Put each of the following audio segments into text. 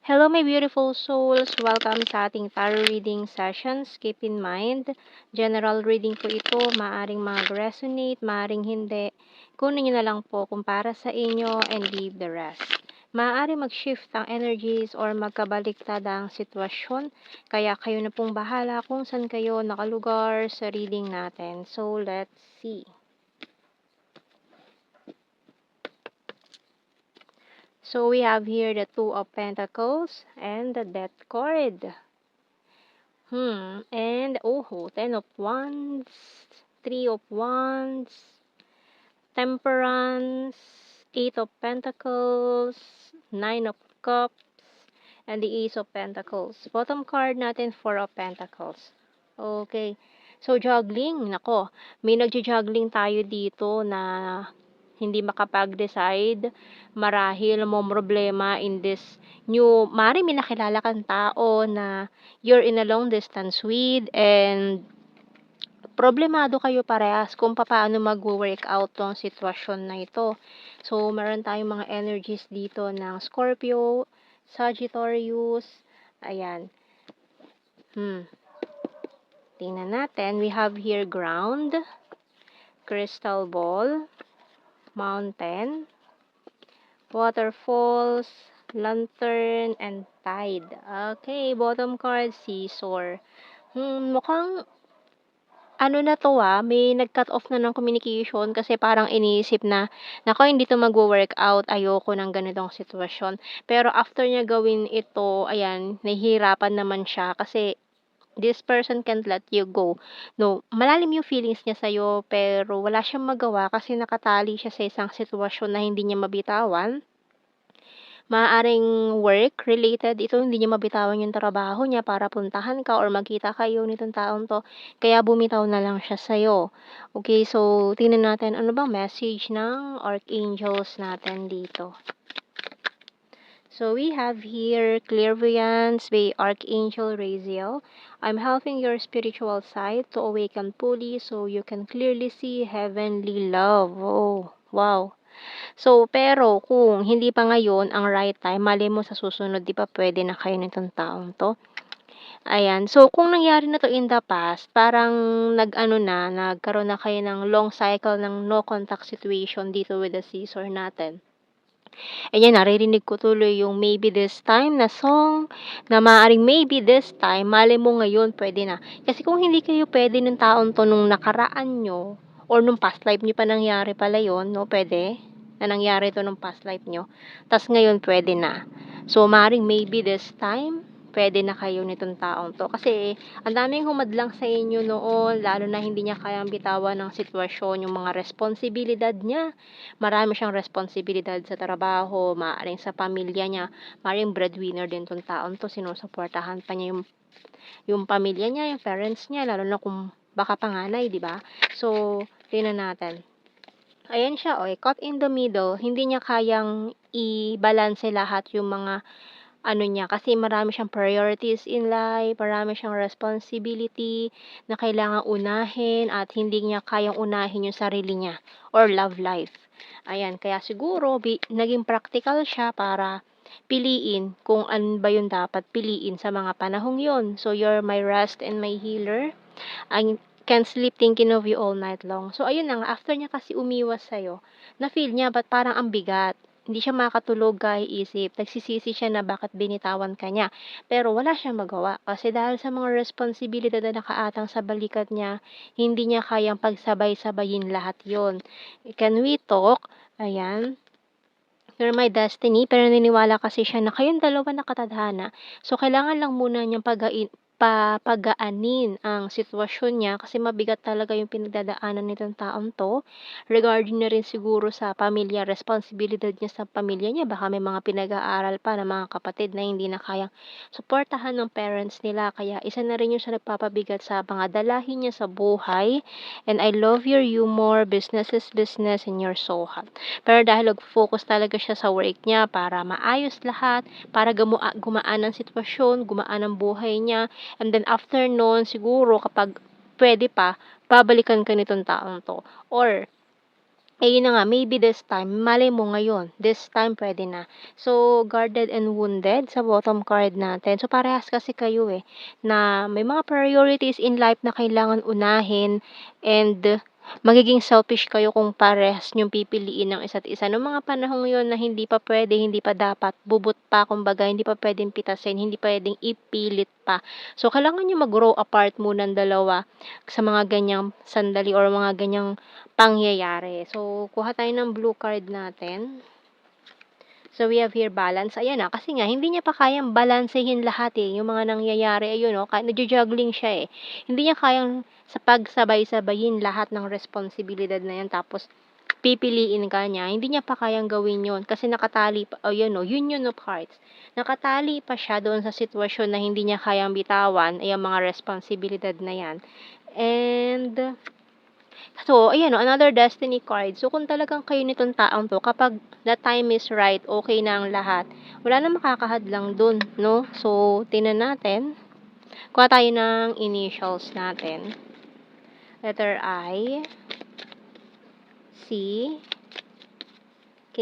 Hello, my beautiful souls! Welcome sa ating tarot reading sessions. Keep in mind, general reading po ito. Maaring mag-resonate, maaring hindi. Kunin nyo na lang po kung para sa inyo and leave the rest. Maaring mag-shift ang energies or magkabaliktad ang sitwasyon. Kaya kayo na pong bahala kung saan kayo nakalugar sa reading natin. So, let's see. So, we have here the Two of Pentacles and the Death card. And Ten of Wands, Three of Wands, Temperance, Eight of Pentacles, Nine of Cups, and the Ace of Pentacles. Bottom card natin, Four of Pentacles. Okay. So, juggling. Nako, may nagja-juggling tayo dito na hindi makapag-decide, marahil mo problema in this may nakilala kang tao na you're in a long distance with, and problemado kayo parehas kung paano mag-work out tong sitwasyon na ito. So, meron tayong mga energies dito ng Scorpio, Sagittarius, ayan. Tingnan natin, we have here ground, crystal ball, mountain, waterfalls, lantern, and tide. Okay, bottom card, seesaw. Mukhang na to may nag-cut off na ng communication kasi parang iniisip na, nako, hindi to magwo-work out, ayoko ng ganitong sitwasyon. Pero after niya gawin ito, ayan, nahihirapan naman siya kasi this person can't let you go. No, malalim yung feelings niya sa'yo pero wala siyang magawa kasi nakatali siya sa isang sitwasyon na hindi niya mabitawan. Maaaring work-related ito, hindi niya mabitawan yung trabaho niya para puntahan ka or magkita kayo nitong taong 'to, kaya bumitaw na lang siya sa'yo. Okay, so tingnan natin ano bang message ng archangels natin dito. So we have here clairvoyance by Archangel Raziel. I'm helping your spiritual side to awaken fully so you can clearly see heavenly love. Oh, wow. So, pero kung hindi pa ngayon ang right time, malay mo sa susunod, 'di ba pwede na kayo nitong taong 'to. Ayan, so kung nangyari na 'to in the past, parang nagkaroon na kayo ng long cycle ng no contact situation dito with the scissor natin. Ayan, naririnig ko tuloy yung maybe this time na song, na maaaring maybe this time, malay mo ngayon pwede na. Kasi kung hindi kayo pwede ng taong 'to nung nakaraan niyo or nung past life niyo pa nangyari pala yun, 'no, pwede na nangyari 'to nung past life niyo, ta's ngayon pwede na. So, maaaring maybe this time, pwede na kayo nitong taong 'to. Kasi ang daming humadlang sa inyo noon, lalo na hindi niya kayang bitawan ng sitwasyon, yung mga responsibilidad niya. Marami siyang responsibilidad sa trabaho, maaaring sa pamilya niya, maaaring breadwinner din 'tong taong 'to, sinusuportahan pa niya yung pamilya niya, yung parents niya, lalo na kung baka panganay, 'di ba? So, tingnan natin. Ayan siya, caught in the middle, hindi niya kayang i-balanse lahat yung mga niya, kasi marami siyang priorities in life, marami siyang responsibility na kailangang unahin at hindi niya kayang unahin yung sarili niya or love life. Ayan, kaya siguro naging practical siya para piliin kung ano ba yung dapat piliin sa mga panahong yon. So, you're my rest and my healer. I can't sleep thinking of you all night long. So, ayun na nga, after niya kasi umiwas sa'yo, na-feel niya ba't parang ang bigat. Hindi siya makatulog kaiisip. Nagsisisi siya na bakit binitawan ka niya. Pero wala siyang magawa kasi dahil sa mga responsibilidad na nakaatang sa balikat niya, hindi niya kayang pagsabay-sabayin lahat yon. Can we talk? Ayan. You're my destiny, pero naniniwala kasi siya na kayong dalawa nakatadhana. So, kailangan lang muna niyang papagaanin ang sitwasyon niya kasi mabigat talaga yung pinagdadaanan nitong taong 'to. Regarding na rin siguro sa pamilya, responsibilidad niya sa pamilya niya. Baka may mga pinag-aaral pa na mga kapatid na hindi na kayang suportahan ng parents nila. Kaya isa na rin yung sa nagpapabigat sa mga dalahin niya sa buhay. And I love your humor, business is business, and you're so hot. Pero dahil nag-focus talaga siya sa work niya para maayos lahat, para gumaan ang sitwasyon, gumaan ang buhay niya. And then after noon, siguro kapag pwede pa, babalikan ka nitong taong 'to. Or Ayun na nga, maybe this time, malay mo ngayon, this time pwede na. So, guarded and wounded sa bottom card natin. So, parehas kasi kayo na may mga priorities in life na kailangan unahin and magiging selfish kayo kung parehas niyong pipiliin ng isa't isa. Nung mga panahong yon na hindi pa pwede, hindi pa dapat, bubot pa, kumbaga, hindi pa pwedeng pitasin, hindi pwedeng ipilit pa. So, kailangan niyo mag-grow apart muna ng dalawa sa mga ganyang sandali or mga ganyang pangyayari. So, kuha tayo ng blue card natin. So, we have here balance. Ayan kasi nga, hindi niya pa kayang balansehin lahat yung mga nangyayari. Ayun nagjo-juggling siya Hindi niya kayang sa pagsabay-sabayin lahat ng responsibilidad na yan. Tapos, pipiliin ka niya. Hindi niya pa kayang gawin yon kasi nakatali pa, Union of Hearts. Nakatali pa siya doon sa sitwasyon na hindi niya kayang bitawan ay ang mga responsibilidad na yan. And, so, ayan another destiny card. So, kung talagang kayo nitong taong to, kapag the time is right, okay na ang lahat, wala na makakahadlang dun, no? So, tingnan natin. Kuha tayo ng initials natin. Letter I, C, K,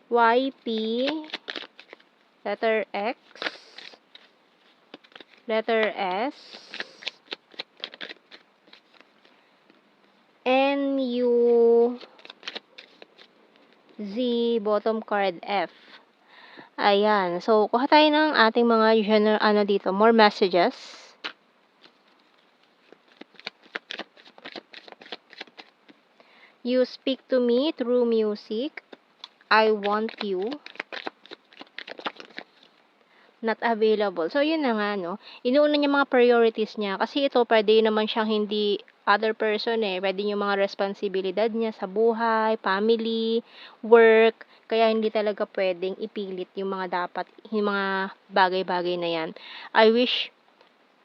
Y, P, letter X, letter S, N, U, Z, bottom card F. Ayan. So, kuha tayo ng ating mga general, dito, more messages. You speak to me through music. I want you. Not available. So, yun na nga, no? Inuuna niya mga priorities niya. Kasi ito, pwede naman siyang hindi other person Pwede yung mga responsibilidad niya sa buhay, family, work. Kaya hindi talaga pwedeng ipilit yung mga bagay-bagay na yan. I wish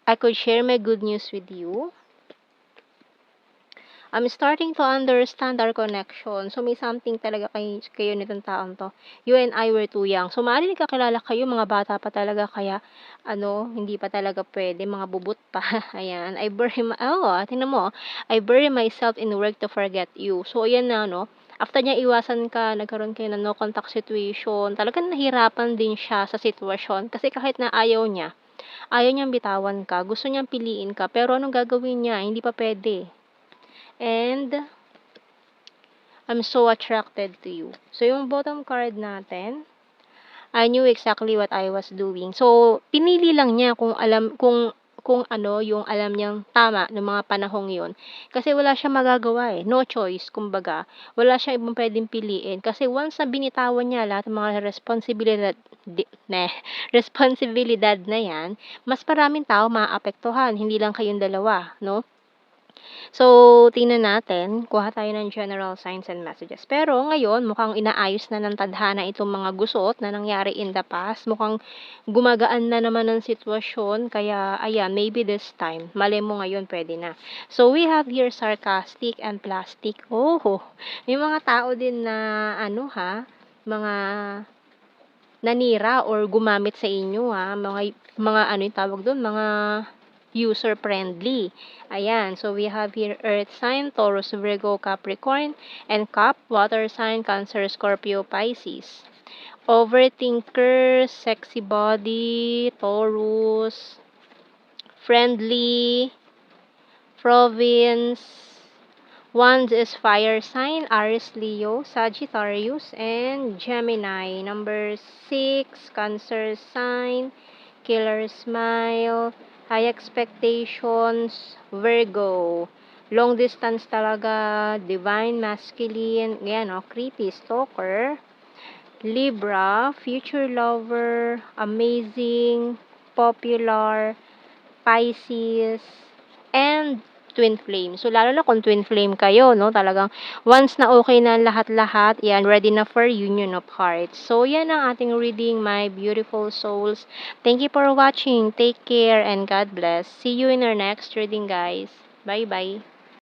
I could share my good news with you. I'm starting to understand our connection. So, may something talaga kayo nitong taong to. You and I were too young. So, maaaring nagkakilala kayo, mga bata pa talaga, kaya, hindi pa talaga pwede, mga bubot pa. Ayan. Tingnan mo, I bury myself in work to forget you. So, ayan na, after niya iwasan ka, nagkaroon kayo ng no contact situation, talagang nahirapan din siya sa sitwasyon. Kasi kahit na ayaw niyang bitawan ka, gusto niyang piliin ka, pero anong gagawin niya? Hindi pa pwede. And, I'm so attracted to you. So, yung bottom card natin, I knew exactly what I was doing. So, pinili lang niya kung ano yung alam niyang tama ng mga panahong yon. Kasi wala siyang magagawa No choice, kumbaga. Wala siyang ibang pwedeng piliin. Kasi once na binitawan niya lahat ng mga responsibilidad na yan, mas maraming tao maapektuhan. Hindi lang kayong dalawa, no? So, tingnan natin, kuha tayo ng general signs and messages. Pero ngayon, mukhang inaayos na ng tadhana itong mga gusot na nangyari in the past. Mukhang gumagaan na naman ang sitwasyon. Kaya, ayan, maybe this time. Malay mo ngayon, pwede na. So, we have here sarcastic and plastic. Oh, may mga tao din na, mga nanira or gumamit sa inyo mga yung tawag doon, mga user friendly. Ayan, so we have here earth sign, Taurus, Virgo, Capricorn, and Cap, water sign, Cancer, Scorpio, Pisces. Overthinker, sexy body, Taurus, friendly, province. Wands is fire sign, Aries, Leo, Sagittarius, and Gemini. Number 6, Cancer sign, killer smile, high expectations, Virgo. Long distance talaga, divine masculine, creepy stalker, Libra, future lover, amazing, popular, Pisces, and twin flame. So, lalo na kung twin flame kayo, talagang once na okay na lahat-lahat, yan, ready na for union of hearts. So, yan ang ating reading, my beautiful souls. Thank you for watching. Take care and God bless. See you in our next reading, guys. Bye-bye.